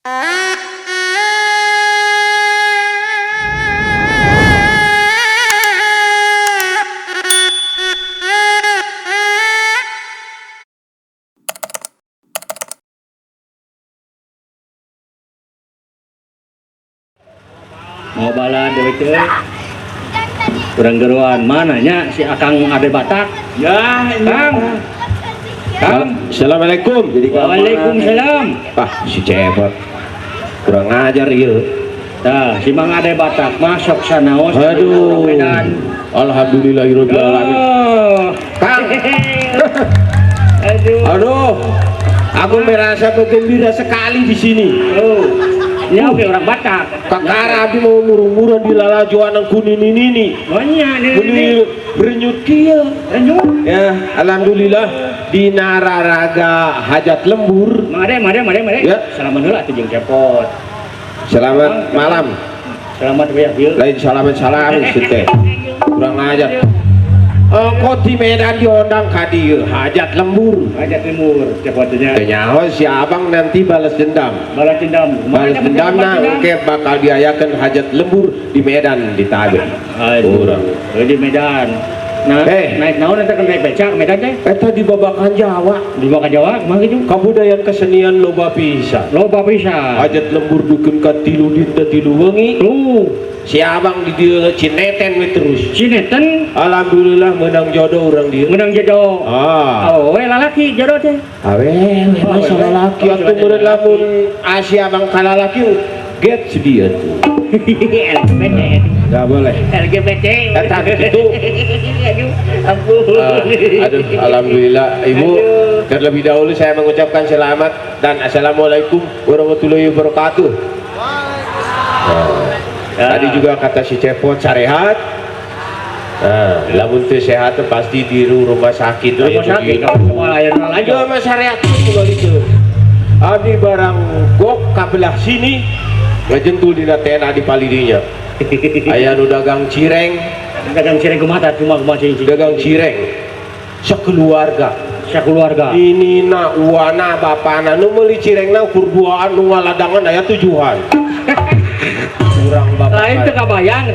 Mau bala dewe teh kurang geruan mananya si Akang Ade Batak Ya, Kang. Assalamualaikum. Waalaikumsalam. Si Cepot kurang ajar ieu. Tah si Mang Ade Batak mah sok sanaos Aduh. Medan. Alhamdulillahirabbil alamin. Oh. Kang. Aduh. Aku merasa bergembira sekali di sini. Oh. Ini oke orang Batak. Kakara abdi mau murung-murung di lalajuan ang kuninini. Banyak Meni berenyut kieu. Renyut. Ya, alhamdulillah di Nararaga Hajat Lembur. Mare. Ya. Salaman heula atuh jeung Cepot. Selamat malam. Selamat we ieu. Lain salam teh. Kurang ajar. Kok di Medan diundang ka dieu Hajat Lembur. Hajat Lembur Cepotnya. Nyaho si abang nanti balas dendam. Balas dendam. Balas dendamna engke bakal diayakeun Hajat Lembur di Medan di Tabe. Aduh. Di Medan. Nah, naik naon eta kan naik becak Medan teh? Eta di babakan Jawa. Di Baka Jawa mah gitu. Kabudayaan kesenian loba pisan. Loba pisan. Hajat Lembur dukeun ka 3 dina 3 wengi. Si abang di dieu cineten we terus. Cineten Alhamdulillah menang jodoh orang dia. menang jodoh. Oh, we lalaki jodoh teh. Awe, masalah laki atuh meureun lamun si abang ka lalaki get dia tuh. LGBT. Enggak boleh. LGBT. Eta gitu. Aduh, ampun. Aduh, alhamdulillah Ibu. Terlebih dahulu saya mengucapkan selamat dan assalamualaikum warahmatullahi wabarakatuh. Tadi juga kata si Cepot sarehat. Lamun teu sehat pasti di rumah sakit. Rumah sakit kalau layanan lagi. Rumah sarehat juga gitu. Abdi barang gok kabelah sini ngejentul dina TNA di palidinya. Aya nu dagang cireng. Dagang cireng kumaha cuma cincin. Dagang cireng. Sakeluarga. Ini na uwana bapana nu meuli cirengna ukur duaan nu ngaladangan aya 7-an. Kurang bapak. Lain teu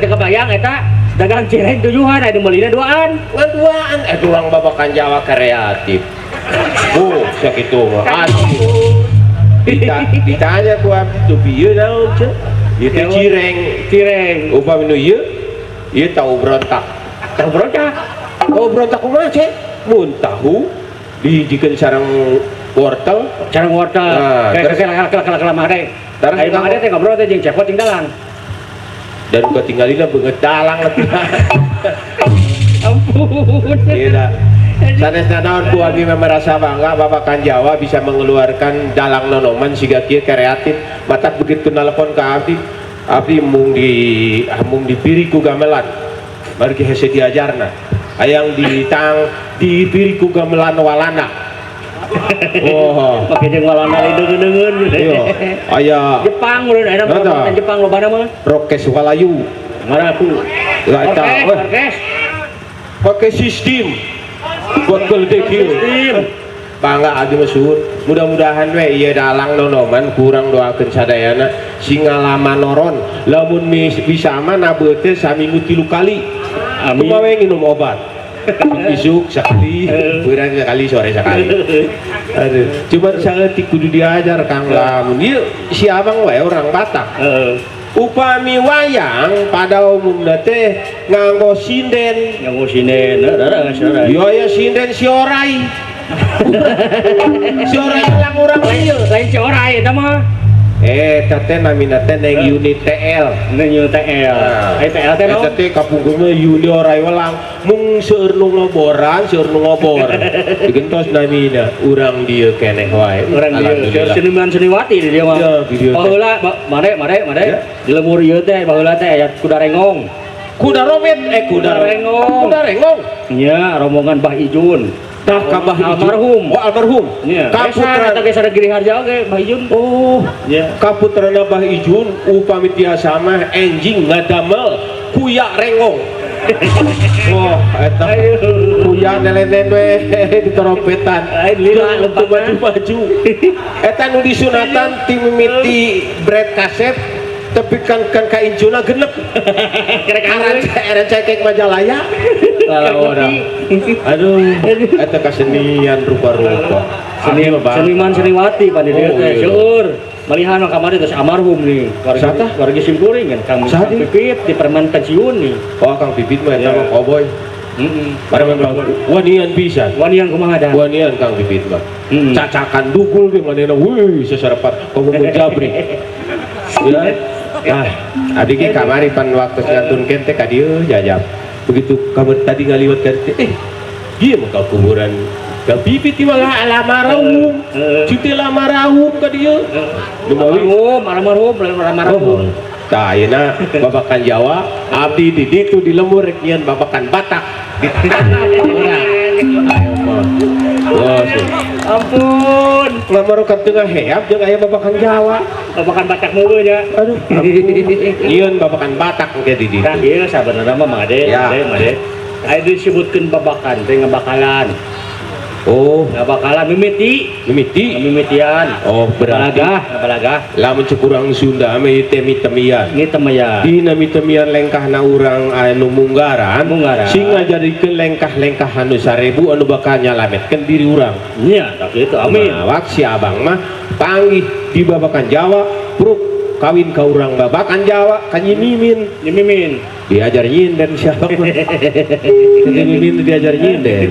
kabayang eta dagang cireng 7-an aya nu meulina 2-an. Ngaduaan urang babakan Jawa kreatif. Sakitu mah. Ditanya ku abdi tuh pieu naon ce? Ieu teh cireng. Upami nu ieu tahu berontak. Tahu berontak. Tahu berontak kumaha ce? Mun tahu dijikeun sareng wortel. Sareng wortel. Kayak mah deh. Ayo mah teh ngobrol teh jeung Cepot ting dalang. Dan ketinggalina beungeut dalang lagi. Ampun. Iya. Sanesna naon ku abdi merasa bangga babakan Jawa bisa mengeluarkan dalang nonoman siga kieu kreatif. Matak begitu nelpon ka abdi mung di piri ku gamelan. Margi hese diajarna. Hayang di piri ku gamelan walana. Make jeung walana deungeun. Iya. Aya Jepang meureun aya mah Jepang lobana mah. Rokes Walayu. Ngaraku. Orkes. Pakai sistem buat sistem bangga abdi masuhun. Mudah-mudahan we ieu dalang nonoman kurang doakeun sadayana singalaman noron lamun bisa mah nabeut teh saminggu 3 kali. Amin. Kumaha nginum obat. Isuk sekali, beurang sekali, sore sekali. Aduh, cuma saeutik kudu diajar Kang lamun ieu si abang we orang Batak. Upami wayang pada umumna teh nganggo sinden. Yo ya sinden si orai. Si orai lang urang ieu. Lain si orai eta mah. Eta teh namina teh neng unit TL. Neng unit TL. TL teh eta teh kapungkurna unit orai walang mung seueur nu ngoboran, seueur nu ngobor. Digentos namina urang dieu keneh wae. Urang dieu seniman seniwati di dieu mah. Baheula mare. Di lembur ieu teh baheula teh aya kuda rengong. Kuda rengong. Nya rombongan Bah Ijun. Tah ka Bah Ijun. Almarhum. Nya. Kaputra eta ge sadegiri harja oge Bah Ijun. Nya. Kaputrana Bah Ijun upami tiasa mah enjing ngadamel kuya rengong. Wah, eta kuya nelenen we di trompetan. Lila Jangan maju-maju. Eta nu disunatan ti mimiti bread kaset tapi kan kainjuna genep. Kira-kira cekek Majalaya. Salah orang. Aduh, eta kasenian rupa-rupa. Seniman Seniwati pada dia teh seueur malihan kamari teh almarhum nih warga Simkuring kan Kang Pipit di permen pensiun nih. Oh Kang Pipit mah eta mah cowboy. Pada memang wanian bisa. Wanian kumaha dah? Wanian Kang Pipit mah. Cacakan dugul ge manehna weuy sasarapat ngomong jabri. Ya. Nah, adike kamari pan waktu ngantunkeun teh ka dieu jajab. Begitu kamar tadi ngaliwat ka ieu mah kuburan Kang Pipit ti malah almarhum. Cuti almarhum ka dieu. Almarhum. Tah ayeuna babakan Jawa abdi di ditu di lembur rek nyeun babakan Batak. Ayo mah. Ampun, Lamar ka tengah heap jeung aya babakan Jawa. babakan Batak meureun ya. Aduh. Nyeun babakan Batak engke di ditu. Tah ieu sabenerna mah Made, Ya. Made. Aya disebutkeun babakan teh ngabakalan. Oh, Ngabakalan mimitian. oh berarti Balagah. lamun cekurang Sunda mah teh mitemian. Ini temaya. Dina mitemian lengkahna urang anu munggaran sing ngajarikeun lengkah-lengkah anu 1000 anu bakal nyalametkeun diri urang. Nya, tak itu. Amin. Mawak si abang mah panggih di babakan Jawa, pruk kawin ka urang babakan Jawa ka Mimin. Mimin. Diajar nyinden siapa mah. Mimin diajar nyinden.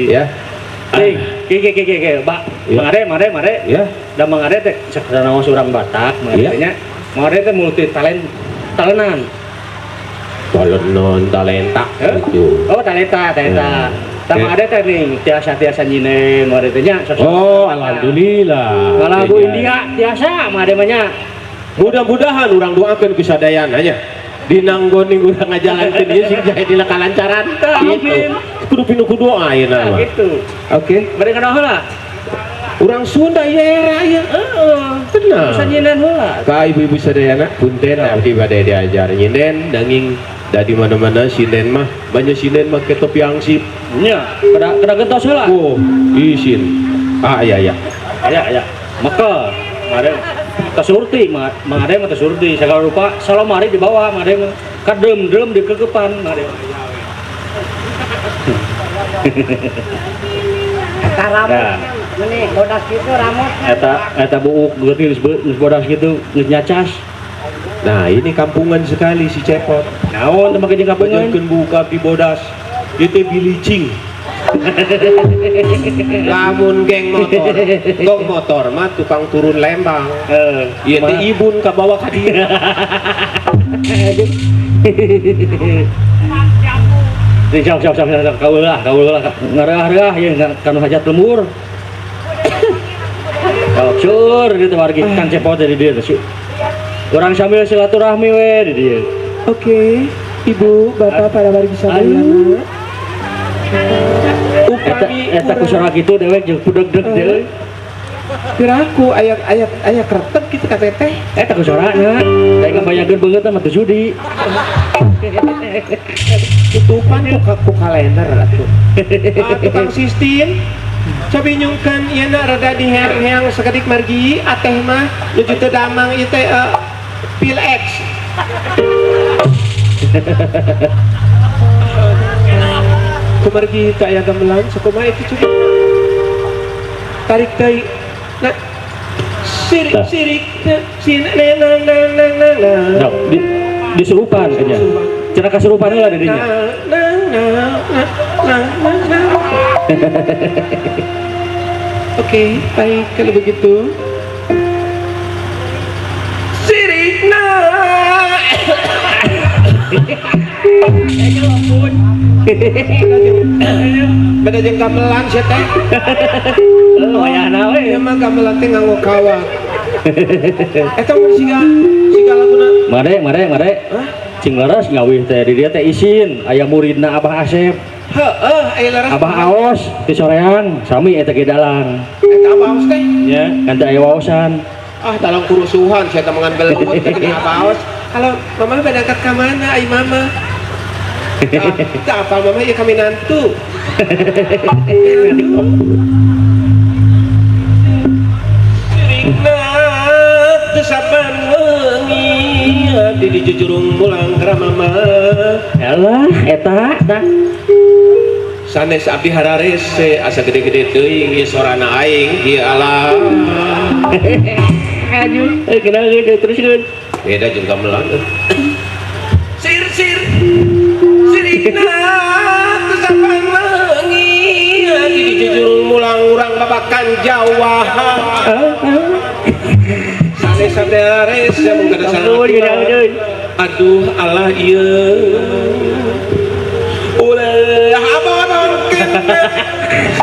Ya. Pak. Mare. Ya. Da mangare teh sakarana urang Batak, Iya. nya. Mangare teh multi talenan. Talenta gitu. Oh, talenta. Tama ada teh nih tiasa nyinen mare teh nya. Oh, alhamdulillah. Lagu India tiasa mare mah nya. Mudah-mudahan orang doakan kesadayaan aja dinanggoning udah ngajalankeun ieu sing jahe dina kalancaran gitu. Kudu pinuh doa ayeuna mah. Gitu. Oke. Mereka dah heula. Urang Sunda ieu era aya. Tenang. Bisa nyinden heula. Ka ibu-ibu sadayana punten abdi bade diajar nyinden danging da di mana-mana sinden mah banyak sinden make topi angsip. Nya, kada gentos heula. Oh, isin. Aya. Aya. Maka mare tasurti mare mah tasurti segala rupa salamari di bawah mare mah kadem di kegepan mare. Eta rambut meni bodas kitu rambutnya. Eta buuk geus bodas gitu geus nyacas. Nah, ini kampungan sekali si Cepot. Naon teh make jeung kapungan? Banyakeun buka di bodas. Ieu teh bilicing. Lamun geng motor mah tukang turun Lembang. Ieu teh ibun ka bawah ka dieu. Siap kaulah ngarah ya kanu hajat lemur. Kalau cur gitu wargi kan Cepot dari dia tuh. Orang sambil silaturahmi we di dia. Oke, Ibu, Bapak pada wargi sadayana. Eta kusara kitu dewek jeung pudeg-deg deui. Piraku aya kretek kitu ka teteh. Eta kusarana. Teh ngabayageun beungeut mah teu judi. Tutupan ku kalender atuh. Tukang sistem cobi nyungkeun ieu na rada diheang-heang sakedik margi ateh mah nuju teu damang ieu teh pil X. Kumargi tak aya gamelan sakumaha itu cukup. Tarik deui. Nah, sirik nang. Nah, disurupan kayaknya. Cenah kasurupan heula di dinya. Oke, baik kalau begitu. Sirikna. Beda jeung gamelan sia teh. Wayahna we. Ieu mah gamelan teh nganggo kawat. Eta mah siga laguna. Mare. Hah? Cing leres ngawih teh di dia teh isin aya muridna Abah Asep. Heeh, aya laras. Abah Aos di soreang sami eta ge dalang. Eta Abah Aos teh. Nya, kan teh aya waosan. Ah, dalam kurusuhan saya temangan belewut teh gini Abah Aos. Kalau mama berangkat ke mana? Ai mama. Tak apa mama ya kami nantu. Sirikna tesapan wengi di jujurung mulang ramama. Yalah eta tah. Sanes abdi harares asa gede-gede teuing ieu sorana aing ieu alam. Aduh, kenal gitu teruskeun. Beda jeung gamelan. Sir sirikna tesapan wengi di jujurung mulang urang babakan Jawa. Sanes abdi harares mun kada salah. Aduh Allah ieu. Ulah abon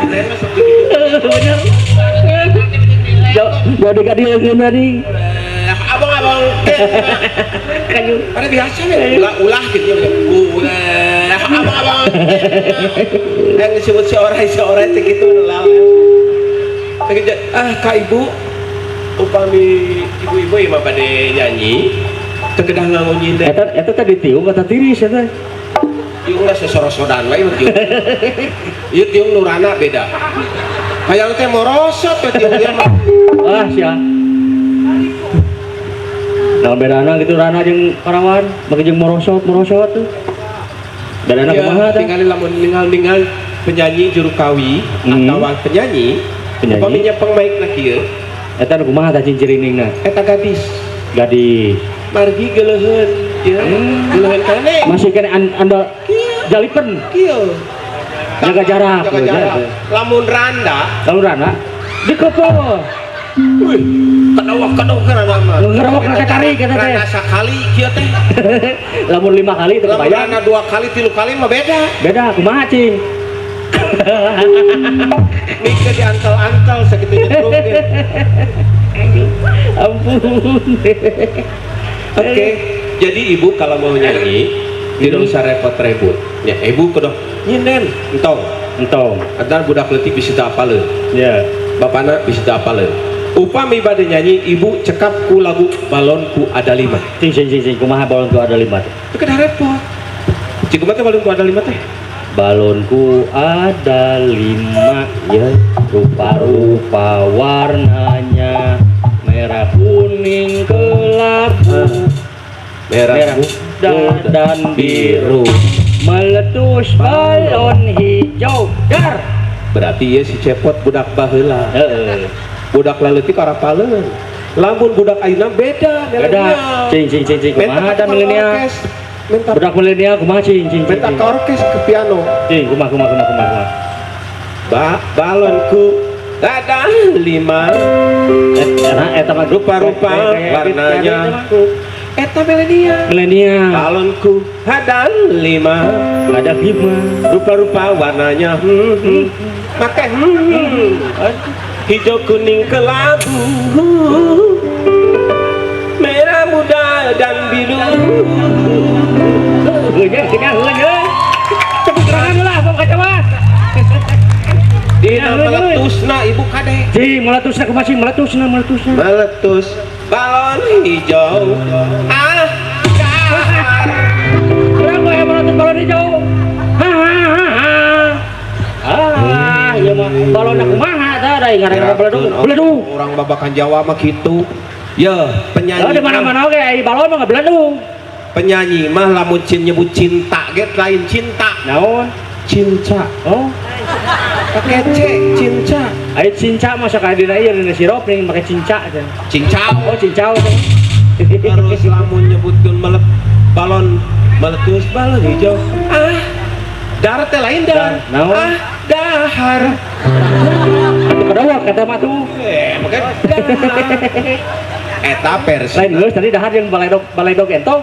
Bener. Jadi gak dilakuin tadi. abang Kayu. ada biasa ya ulah gitu ulah abang yang disebut seorang itu gitu kak ibu upami ibu-ibu yang pada nyanyi terkedah ngangunyin deh Eta tadi tiung kata tiris eta. tiung lah sesorosodan lah itu tiung nurana beda hayang teh morosot tuh tiung dia mah Ah sia. Nah bedana gitu rana jeung parawan, bagi jeung morosot tuh. Bedana kumaha teh? Tinggal lamun ningal penyanyi juru kawi atau penyanyi upaminya pengmaikna kieu Eta nu kumaha tah cinciriningna? eta gadis margi geuleheun ya geuleheun kane Masih kene anda jalipen kieu jaga jarak. lamun randa dikopo. wih kadawak kan anak mah Ngerawak na tarik kata teh. randa sakali kieu teh Lamun 5 kali teu lamun kebayang. randa 2 kali 3 kali mah beda Kumaha cing? mikir diantal-antal sakitu nyetruk Ampun. Oke, jadi ibu kalau mau nyanyi tidak usah repot-repot. Ya, ibu kudu nyinden, entong. Antar budak leutik bisa teu apaleun. Ya. Bapana bisa teu apaleun. Upami bade nyanyi, ibu cekap ku lagu Balonku Ada 5. Cing kumaha balonku ada 5 teh? Teu kedah repot. Cik kumaha teh Balonku Ada 5 teh? Balonku ada 5 ya, rupa-rupa warnanya merah kuning kelabu Merah muda dan biru meletus balon hijau dar. Berarti ya si cepot budak baheula. Budak laleutik karapaleun. Lamun budak ayeuna beda Beda. Cing kumaha da milenial? Budak milenial kumaha cing. Minta ke orkes ke piano. Cing kumaha. Balonku ada 5 Eta mah rupa-rupa warnanya eta milenial balonku ada 5 rupa-rupa warnanya make hijau kuning kelabu merah muda dan biru cepet gerangan lah mau kacawa. Dina meletusna ibu kade Cing meletusna kumaha cing meletusna meletus balon hijau Kurang gue yang meletus balon hijau. Iya mah balon kumaha tah da ngaranna beledung. Orang babakan Jawa mah gitu. Ya, penyanyi. Di mana-mana oge ai balon mah beledung. Penyanyi mah lamun nyebut cinta get lain cinta. Naon? Cinca. Oh. Pakai C, cinca. Ai cinca mah sakali dina ieu dina sirup ning make cinca teh. Cincau. Oh cincau teh. Terus lamun nyebutkeun balon meletus balon hijau. Darat teh lain dar. Naon? Dahar. Atuh kadawak kata mah tuh. Make dahar. Eta versi. Lain geus tadi dahar yang baledog entong.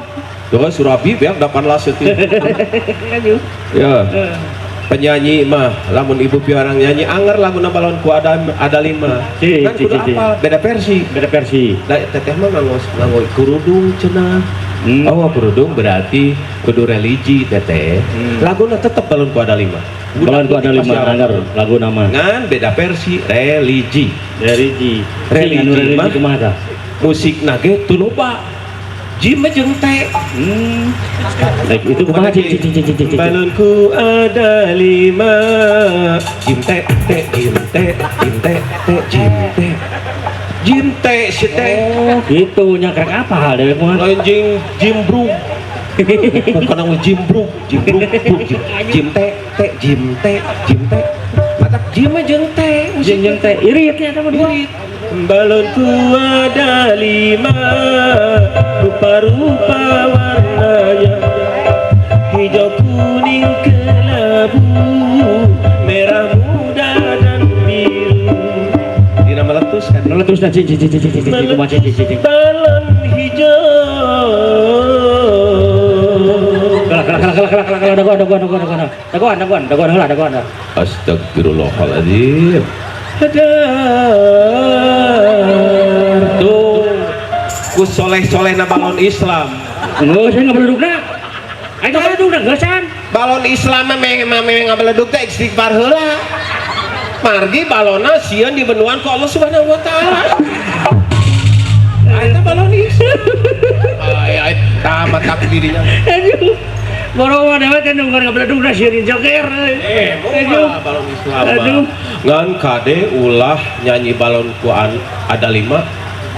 Tuh Surabi beak 18 setik. Ya. Penyanyi mah lamun ibu piarang nyanyi anger lamun balonku ada 5 kan kudu apa beda versi da teteh mah nganggo kerudung cenah kerudung berarti kudu religi teteh laguna tetep balonku ada 5 balonku ada 5 anger lagu nama ngan beda versi religi religi mah kumaha tah musik nage tuluba Jim jeung teh. Baik, itu kumaha cing. Balonku ada 5. Jim teh, Jim teh, Jim teh, Jim teh. Jim teh si teh. Oh, gitu nyakrek apa hal dewek mah? Lain Jim Brook. Bukan nama Jim Brook, Jim teh, Jim teh. Mata Jim jeung teh, Jeung teh irit nya sama dua. Balonku ada 5, rupa-rupa warnanya, hijau kuning kelabu, merah muda dan biru. Di nama meletus kan? Meletus dan cing. Balon hijau. Daguan. Astagfirullahaladzim. Tuh, ku soleh-soleh na balon Islam. Saya nggak beledugna. Ayo nggak beledugna, gesan. Balon Islam memang ngabeledug teh istighfar heula. Margi balona sieun dibenuan ku Allah Subhanahu wa taala. Eta balon Islam. Ay tamat takdirnya. Aduh. Boro dewe teh nu nggak beledugna sieun joger. Moga balon Islam. Aduh. Ngan kade ulah nyanyi balon kuan ada 5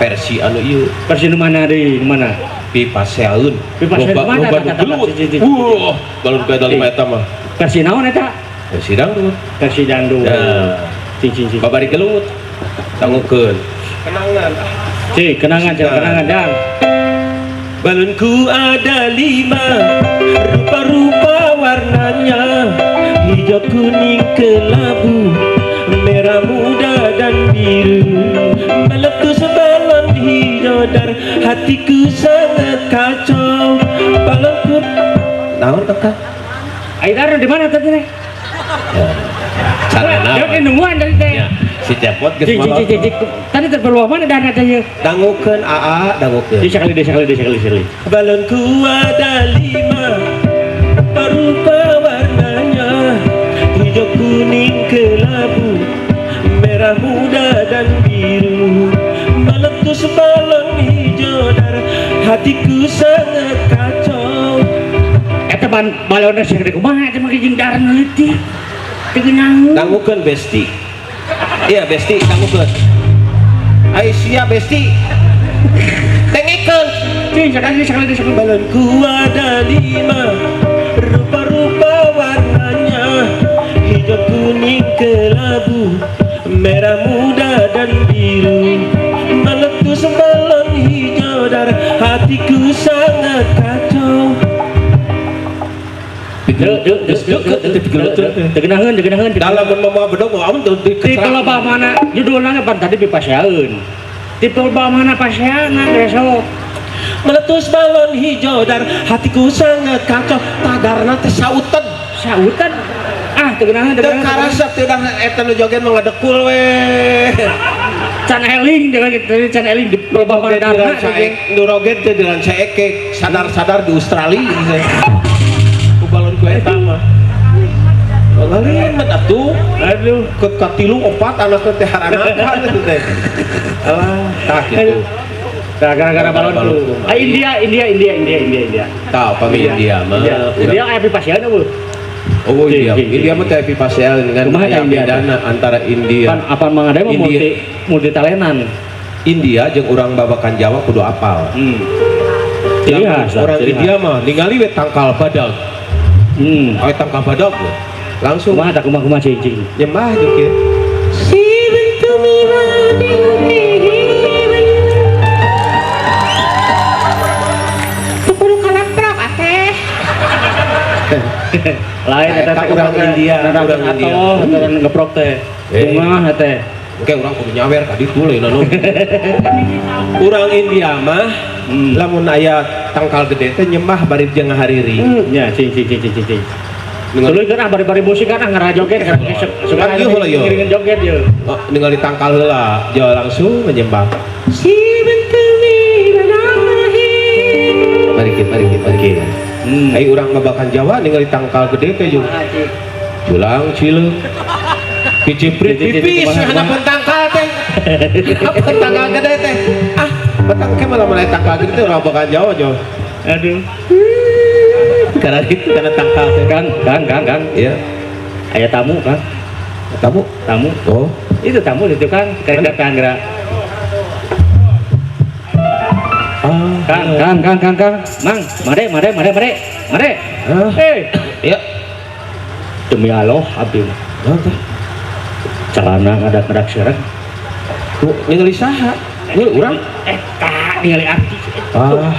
versi anu ieu. Versi nu mana deui? Mana? Pipa seaun. Pipa seaun mana? Balon ku ada 5 eta mah. Versi naon eta? Versi dangdut. Versi dangdut. Cing. Babari gelut. Tanggukeun. Kenangan. Cing, kenangan dang. Balonku ada 5, rupa-rupa warnanya, hijau kuning kelabu, merah muda dan biru. Meletus balon hijau dar, hatiku sangat kacau. Balonku, naon kakak? Aidar di mana tadi? Carana. Dia nungguan dari teh. Si cepot geus Cing. Tadi terpeluang mana dana teh ye? dangukeun aa dangukeun. Di sekali. Balonku ada 5, rupa warnanya, hijau kuning kelabu, merah muda dan biru. Meletus balon hijau dar, hatiku sangat kacau. Eta balona segede kumaha eta mah jeung darna leutik. Tegeunang. Dangukeun besti. Iya besti dangukeun. Aisyah besti. Tengekeun. Cing, sekali. Balonku ada 5, rupa-rupa warnanya, hijau kuning kelabu, merah muda dan biru. Meletus balon hijau dar, hatiku sangat kacau. Tegeunangeun. Dalam membawa bedog mau amun tuh Tipe loba mana judulna pan tadi pipaseun. Tipe loba mana paseana besok. meletus balon hijau dar, hatiku sangat kacau. Tadarna teh sautet. Sautan. Tegeunangeun. Teu karasa teu dah eta nu joget mah ngadekul we. Can eling can eling di loba mana darna. Nu roget teh dengan saeke sadar-sadar di Australia. Ku balon ku eta mah. Ngalimet atuh. Aduh, Ke katilu 4 anakna teh haranakan gitu teh. Alah, tah kitu. gara-gara balon ku. India. Tah pami India mah. India aya pipaseun eueuh. Oh iya, India mah teh pipasel dengan Kumaha ya India? bedana antara India. Pan apa mangade mah multi talentan. India jeung urang babakan Jawa kudu apal. Ciri khas. Orang India mah ningali we tangkal badag. Aya tangkal badag we. Langsung Kumaha cing. nyembah jeung kieu. Lain eta teh urang India, urang India. Aturan ngeprok teh. Kumaha teh? Oke, orang kudu nyawer ka ditu leuna nu. Urang India mah lamun aya tangkal gede teh nyembah bari jeung ngahariri. Ya, cing. Tuluy kan bari-bari musik kan ngarajoget kan suka ngiringan joget ye. Ningali tangkal heula, jauh langsung menyembah. Mari kita. Ai urang babakan Jawa ningali tangkal gede teh jeung culang cileung. Kiciprit pipis hanapeun tangkal teh. Apa tangkal gede teh? Batang ke malah mulai tangkal gitu orang bakal Jawa Jo. Aduh. Karena itu karena tangkal. Kang. Iya. Aya tamu, Kang. Tamu. Oh. Itu tamu itu kan kayak gerak. Kang. Mang, mare. Ya. Demi Allah, abdi. Celana ngadak serang. Tuh, ningali saha? Ini urang. Ningali arti.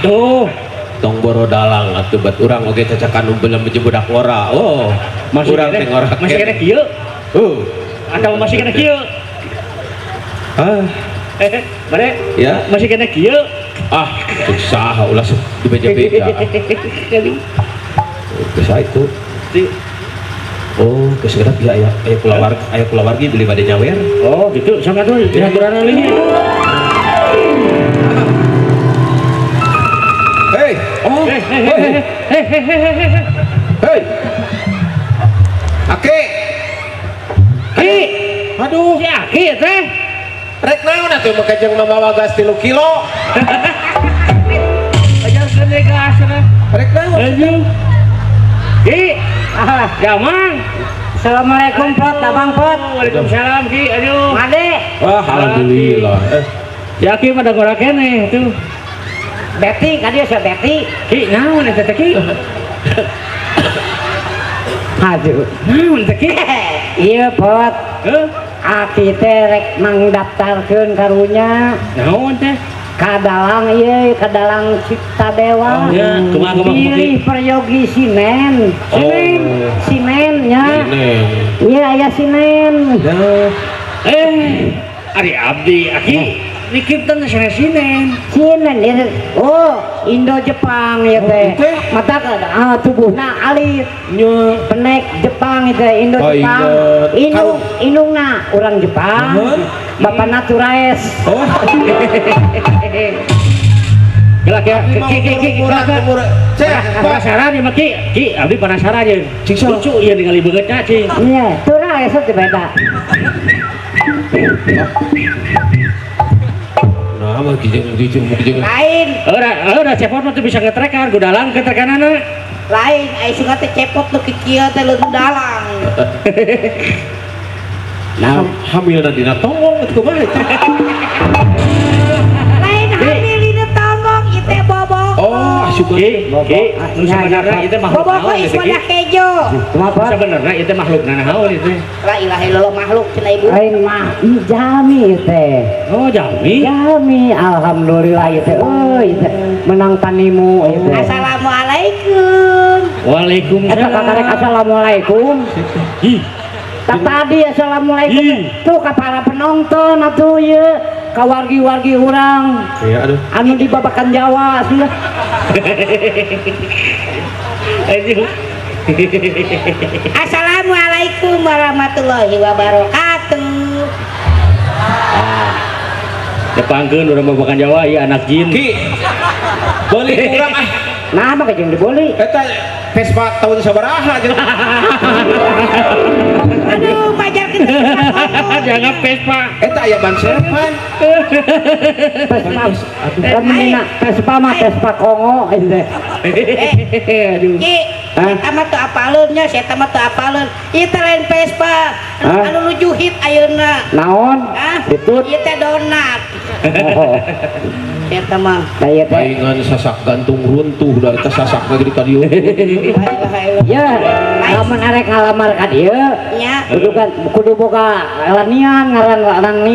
Tuh. Tong boro dalang atuh bat urang oge cacakan belum budak ngora. Oh, Masih urang teh ngora. Masih kena kieu. Atau masih kena kieu. Mare. Ya. Masih kena kieu. Saha ulah di beja-beja. Bisa itu. Oh, kesegera ya aya kulawargi beli bade nyawer. Oh, gitu. Sama tuh diaturan lagi. Hei. Aki. Aduh, si Aki teh. rek naon atuh make jeung mamawa gas 3 kilo. Ajar kene gas teh. Rek naon? Aduh. Ki, Jamang. Assalamualaikum Pot, Abang Pot. Waalaikumsalam Ki. Aduh. Made. Wah, alhamdulillah. Si Aki pada ngora kene tuh. Betty, kan dia si Betty. Ki, naon eta teh Ki? Aduh. Naon teh Ki? Iya Pot. Heuh? Aki teh rek mangdaftarkeun karunya Naon teh? kadalang ieu kadalang Cipta Dewa. Oh, ya, kumaha Pilih Peryogi Sinen. Sinen nya. Iya aya Sinen. Ari abdi Aki. Dikiptan sana Sinen. Sinen ya. Oh, Indo Jepang ya teh. Mata tubuhna alit. Penek Jepang itu Indo Jepang. Inungna orang Jepang. Bapana Turaes. Oh. Gelak ya. Ki. Penasaran ya Ki. Abdi penasaran ya. Lucu ieu ningali beungeutna cing. Iya, Turaes teh beda. Nah, mah kijeng. Lain. Ora cepot mah teu bisa ngetrekan, gudalang ketrekanana. Lain, ai suka teh cepot nu kieu teh leuh dalang. Nah, hamilna dina tongong atuh kumaha eta? Lain hamil dina tongong ieu teh bobok. Oh, asup Ki, nu sebenarnya ieu teh makhluk Bobok naon geus ieu teh, Ki? wadah kejo. Kumaha? Sebenarnya ieu teh makhlukna naon ieu teh? La ilaha illallah makhluk cenah ibu. Lain mah jami teh. Oh, jalmi. Jami alhamdulillah ieu teh. Euy teh menang tanimu ieu teh. Assalamualaikum. Waalaikumsalam. Eta kakarek assalamualaikum. Ih, Tak tadi assalamualaikum. Tuh ka para penonton atuh ieu ka wargi-wargi urang. Iya, aduh. Anu di babakan Jawa sudah. aduh. Assalamualaikum warahmatullahi wabarakatuh. Depangkeun urang babakan Jawa ieu anak jin. Ki. Balik urang Nah, mah jeung diboli. Eta Vespa tahun sabaraha jeung. Aduh, pajar kita. Jangan Vespa. Eta aya ban serpan. Vespa mah Vespa Kongo teh. Aduh. Ki, eta mah teu apaleunnya, eta mah teu apaleun. Ieu teh lain Vespa. Anu nuju hit ayeuna. Naon? Ditut. Ieu teh donat. Eta mah daya teh. Paingan sasak gantung runtuh da eta sasak lagi di kadieu. Ya, lamun arek ngalamar ka dieu nya kudu boga lanian ngaran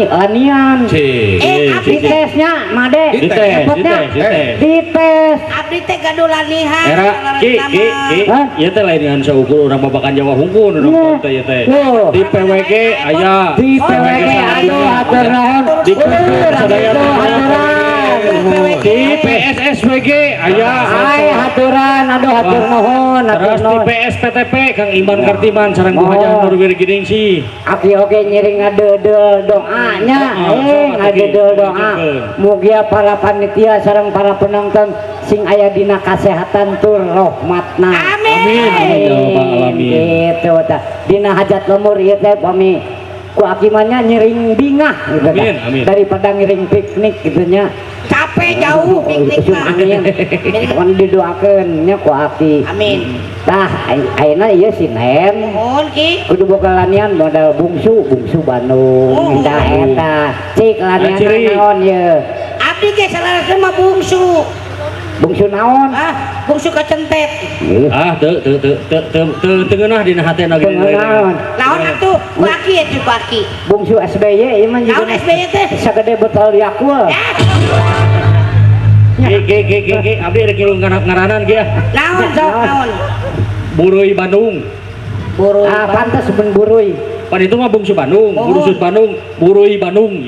lanian. Abdi tesnya Made. Dites. Abdi teh gaduh lanihan. Era Ki. Ieu teh lain saukur urang babakan Jawa hungkul urang teh ieu teh. Di PWG aya. Di PWG aduh hatur nuhun. Di sadaya di PSSWG aya. Ai haturan aduh hatur nuhun. Terus di PSPTP Kang Iman Kartiman sareng Bu Hajar Nur Wirginingsi. Aki oge nyiring ngadeudel doanya, ngadeudel doa. Mugia para panitia sareng para penonton sing aya dina kasehatan tur rahmatna. Amin. Amin ya rabbal alamin. Gitu tah. Dina hajat lemur ieu teh pami ku akimannya ngiring bingah gitu kan. Amin, amin. Daripada ngiring piknik gitu nya. Capek jauh piknik Usum mah. angin. Kan didoakeun nya ku aki. Amin. Tah ayeuna ieu si Nem. Mohon ki. Kudu boga lanian modal bungsu Bandung. Oh. Indah eta. Cik lanian Ciri. naon ye? Abdi ge salarasna mah bungsu. Bungsu naon? Ah, bungsu kecentet. Ih, Ah, teu ngeunah dina hatena teu gini. naon. Naon atuh? Ku aki ya ku aki. Bungsu SBY ieu mah Naon SBY teh? sagede botol Yakult. Ge, abdi rek ngilu ngaranan ge. Naon sok naon? Buruy Bandung. Buru. Ah, pantes ben buruy. Pan itu mah bungsu Bandung, Oh. burusus Bandung, buruy Bandung.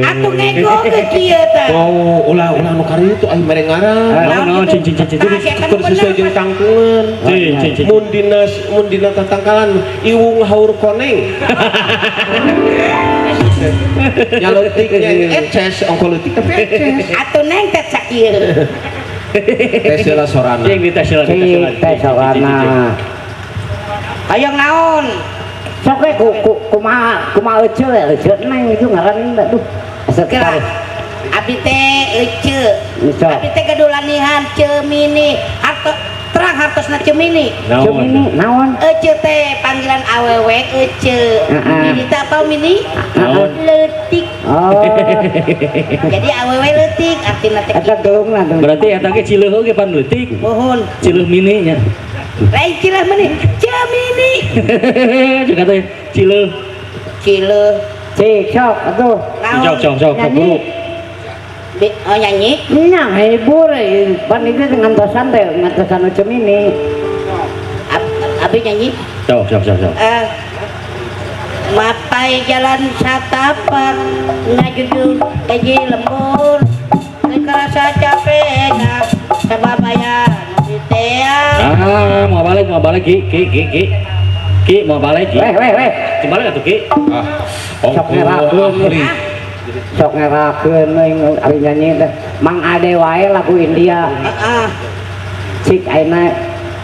Atuh ngego ke kieu teh. Oh, ulah nu kari itu aing mere ngaran. Naon cing Nah, saya kan Keur sesuai jeung tangkungan. Cing. Mun dina tatangkalan iwung haur koneng. Nyaleutiknya eces, ongko leutik tapi eces. Atuh neng teh sakieu. Tes heula sorana. Cing di tes Cik teh sawana. Hayang naon? Sok we kumaha euceul neng itu ngaran duh. Asa Kira tarik. abdi teh euceul. Sok. Abdi teh gadulanihan cemini. Terang hartosna cemini. Cuk ini naon? Euceul teh panggilan awewe euceul. Heeh. Mini teh apa mini? Naon? Leutik. Oh, Jadi awewe leutik artina teh eta geungna tuh. Berarti eta ge cileuh ge pan leutik. mohon. Cileuh mini nya. Lain cilah meni, cemini. Juga teh cileuh. Cileuh. Cik sok atuh. Naon? Sok Nyanyi. buru. Oh nyanyi. Nya hibur pan itu dengan tosan teh ngatosan cemini. Abi nyanyi. Sok. Mapai jalan satapak ngajujung gaji lembur kerasa capek nah sebab ayah teang Ah, mau balik Ki mau balik Ki. Weh. Kembali atuh Ki. Sok ngerakeun ahli. Sok ngerakeun euy ari nyanyi teh. Mang Ade wae lagu India. Cik ayeuna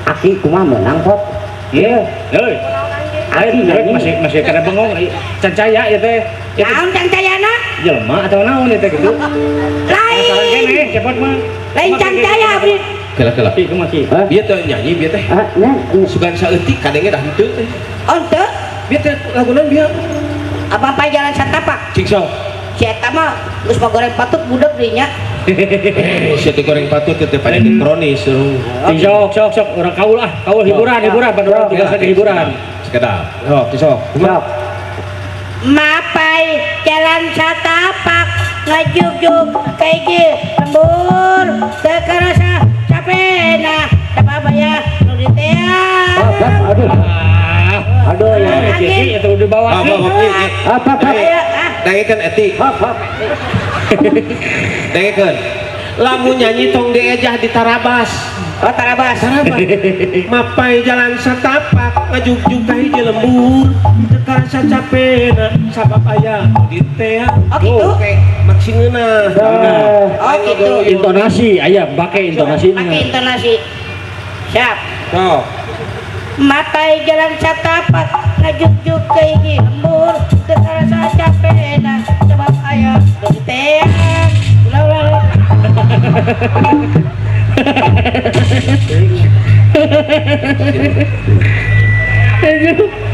aki kumaha meunang pot. Ieu. Heuy. Lain masih kada bengong cancaya ya teh. naon cangcayana Jelema atau naon ya teh gitu. Salah lain kene cepot mah. lain cangcaya abdi Kela. Ki kumaha Ki? Hah? Bieu teh nyanyi bieu teh. Ah, nya Sugan saeutik kadenge dah henteu teh. onte Bieu teh lagunan bieu. apa jalan satapak Cing sok. si eta mah geus goreng patut budak deui nya Sia teh goreng patut teh penyakit kronis. Ting sok urang kaul hiburan pada juga ada hiburan. Sekedar. Sok. sok. mapai jalan satapak ngajugjug kaiji lembur teu karasa capena sabab aya nu Oh, diteang aduh. Aduh ya. Ki itu udah bawa Ki. Apa? Dengekeun etik. Hop. Dengekeun. Lamun nyanyi tong diejah di Tarabas. oh tarabas Mapai jalan satapak ngajugjug ka hiji lembur teu karasa capena sabab aya di teang. Oh, gitu? Maksingeuna. oh gitu Intonasi aya pakai intonasi pakai intonasi siap Sok. mapai jalan satapak ngajugjug kaiji lembur teu karasa capena sabab aya nu diteang ulah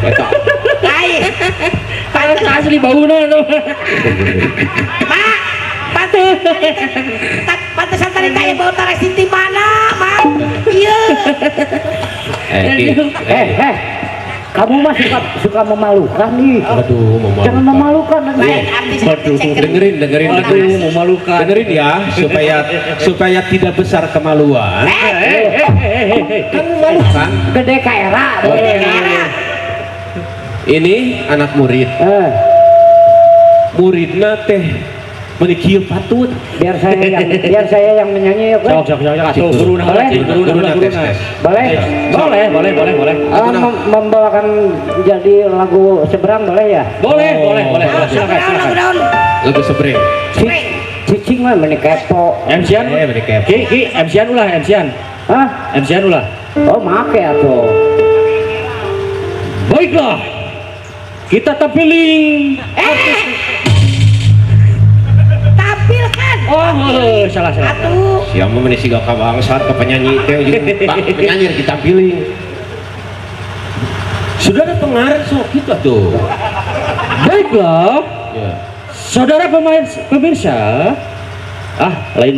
Eta. lain Pantes asli bauna tuh. Mak, pantesan tadi tanya bau tarik di mana, Mak? Iya. Kamu mah suka memalukan nih. Aduh, Jangan memalukan. Lain artis Waduh, dengerin. Aduh, memalukan. Dengerin ya supaya tidak besar kemaluan. Kan memalukan. Gede kaera. Ini anak murid. Muridna teh meuni kieu patut. Biar saya yang menyanyi ya, Pak. Sok atuh guruna Boleh? guruna. Boleh? Boleh. Membawakan jadi lagu seberang boleh ya? Boleh. Silakan. Lagu sebreng. Cicing mah meni kepo. MC-an. Meuni kepo. Ki MC-an ulah. Hah? MC-an ulah. Oh, make atuh. Baiklah. kita tampiling. Tampilkan. Oh, salah. Atuh. Siapa mana sih gak bangsat ke penyanyi teh jeung Pak penyanyi kita pilih. Sudah ada pengarang sok kita tuh. Baiklah, Ya. saudara pemirsa. Lain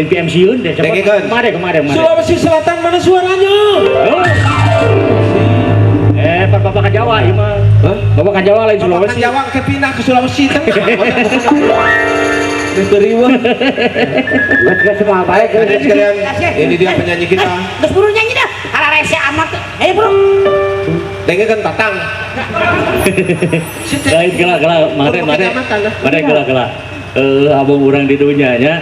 PMC-un deh. Dengekeun. Kemarin. Sulawesi Selatan mana suaranya? Oh. Bapak Jawa ieu mah. Hah? Bapak Jawa lain Sulawesi. Sulawesi. Jawa ke pindah ke Sulawesi teh. Diterima. Gak semua baik. Hadirin sekalian, ini dia penyanyi kita. Terus buru nyanyi dah. Ala rese amat. Ayo buru. Dengekeun Tatang. Lain gela mare gela. Abang urang di dunya nya.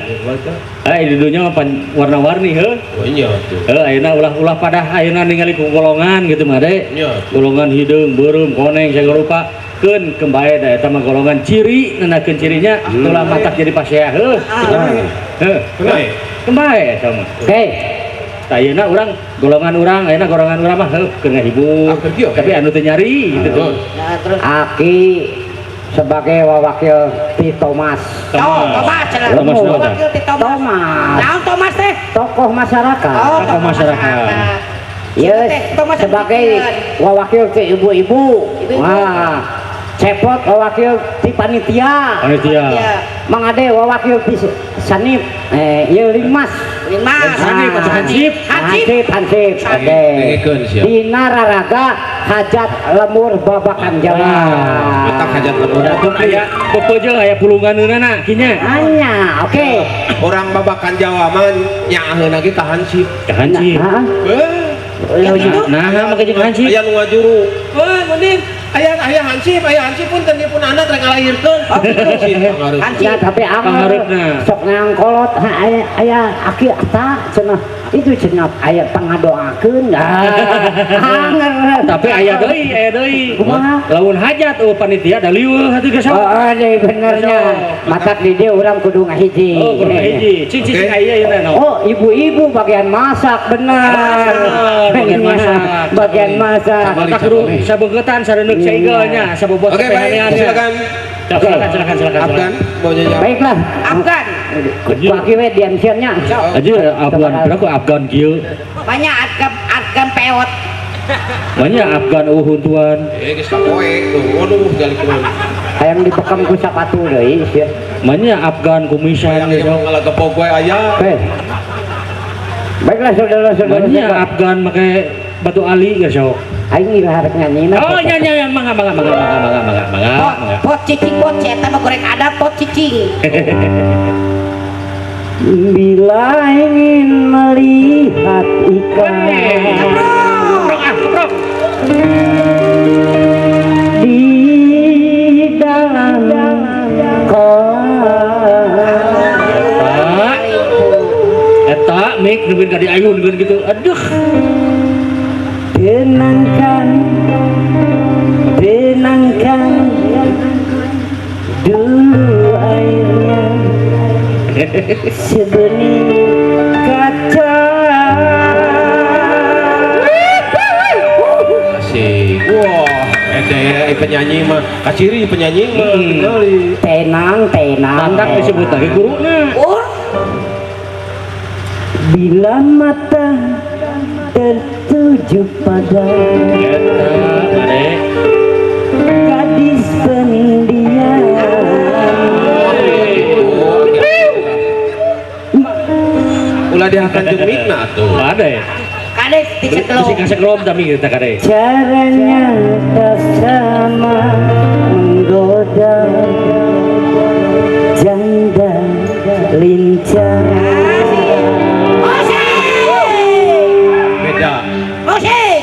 Di dunya mah warna-warni heuh. Oh iya tuh. Ayeuna ulah pada ayeuna ningali ku golongan gitu made. Iya. Golongan hideung, beureum, koneng sagala rupa. Keun kembae da eta mah golongan ciri, nanakeun cirinya tulang matak jadi pasea heuh. Kenai. Kembae eta mah. Oke. Ayeuna urang golongan urang mah heuh keur ngahibur. Tapi anu teu nyari gitu tuh. Nah, terus. Aki sebagai wawakil ti Thomas. Thomas. Thomas. Wakil ti Thomas. Thomas. Naon Thomas teh? Tokoh masyarakat. Tokoh masyarakat. Yes, Thomas sebagai wawakil ti ibu-ibu. Wah, cepot wawakil ti panitia. Mang Ade wawakil ti sanip. Ieu Limas. Limas. Hansip. Hansip. Oke. Dengekeun sia. Dina raraga hajat lemur babakan Jawa. Letak hajat lemur. Aya pepeujeuh aya pulunganeunana kinya. Hanya, oke. Orang babakan Jawa mah nyaaheun lagi ka Hansip. Hansip. Hah? Nah, Maka jeung hansip. Aya nu ngajuru. Wah, mending aya Hansip pun teu pun anak rek ngalairkeun. Ya, tapi Pangarepna. sok ngangkolot aya aki eta cenah itu cenah aya pangadoakeun. Tapi aya deui. Kumaha? Lamun hajat panitia da liweuh hati geus. Deui benernya. Matak di dieu urang kudu ngahiji. Oh, kurang hiji. Cing aya ieu na. Oh, ibu-ibu bagian masak bener. Bagian masak. Bagian masak. Maka kudu sabeugetan sareuneuh caigelnya, sabobot Oke, baik. Silakan. Silakan. Afgan mau nyanyi. Baiklah. Afgan. Pagi we diansiannya. Aja Afgan berapa Afgan kieu? Banyak Afgan peot. Banyak Afgan uhuntuan. Geus kapoe. Waduh, gali kumaha. Hayang dipekam ku sapatu deui sia. Banyak Afgan kumisan Yang gitu. ngalagepog we aya. Oke. Baiklah saudara-saudara. Banyak Afgan make batu ali geus sok. Aing harap nyanyi. Oh nyanyi mangga. Pot cicing pot eta mah goreng adat pot cicing. Bila ingin melihat ikan di dalam kolam. Eta mik nungguin ka diayun gitu. Aduh. Tenangkan dulu airnya sebening kaca. Asik. Wah, eta penyanyi mah kaciri penyanyi mah tinggali. Tenang. Mandak disebut lagi guruna. Bila mata tertuju pada gadis pendiam, Ulah diakan jeung mikna atuh. Ada ya? Kades dicekelong. Musik kaseklom tapi kita kade. caranya tak sama menggoda janda lincah. Beda. Musik.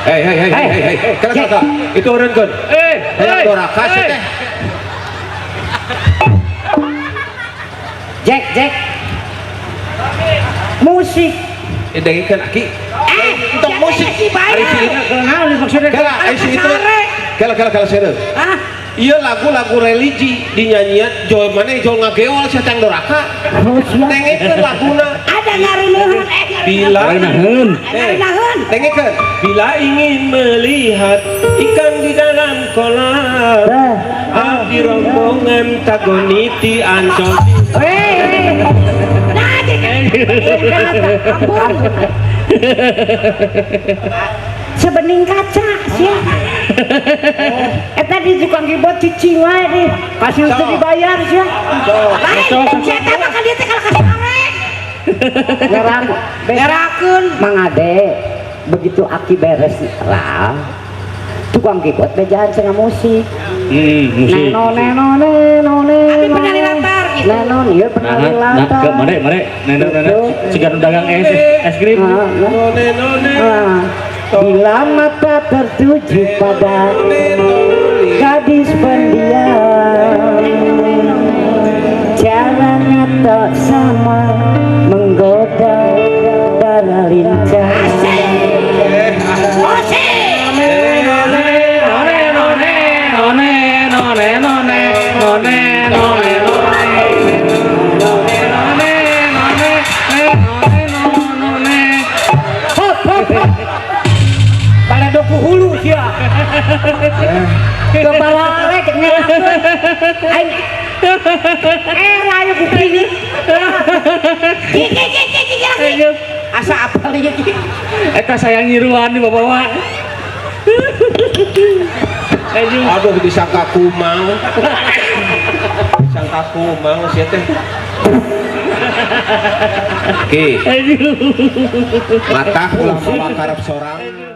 Hei. Kala. Itu eureunkeun. Hayang doraka sih teh. Jack musik Dengekeun aki. Untuk musik. Ari si Naon maksudnya? Kala ai si itu. Kala seureun. Hah? Iya lagu-lagu religi dinyanyian jol mana jol ngageol sia tang doraka. Dengekeun laguna. Ada ada ngaruneun Bila Naheun. ngaruneun Tengekeun. Bila ingin melihat ikan di dalam kolam, abdi rombongan tagoniti ancol. nah jadi ampun sebening kaca sia eta di tukang gibot cicing wae di kasih teu dibayar sia lain sia teh mah ka dieu teh kalau kasih arek berakeun Mang Ade begitu aki beres lah tukang keyboard bejaan cenah musik Musik. neno tapi pernah di latar gitu neno ieu pernah di Nah, latar ke mana nenek sigar dagang es krim. None none. Bila mata tertuju pada gadis pendiam, caranya tak sama, menggoda darah lincah. pada doku hulu sia Kepala rek ngelakuin, aing rayu kuping gigi asa apal ieu ki Eta sayang nyiruan di bawa. Aduh disangka kumang. Disangka kumang sia teh. Ki, mata ulah mawa karep sorang.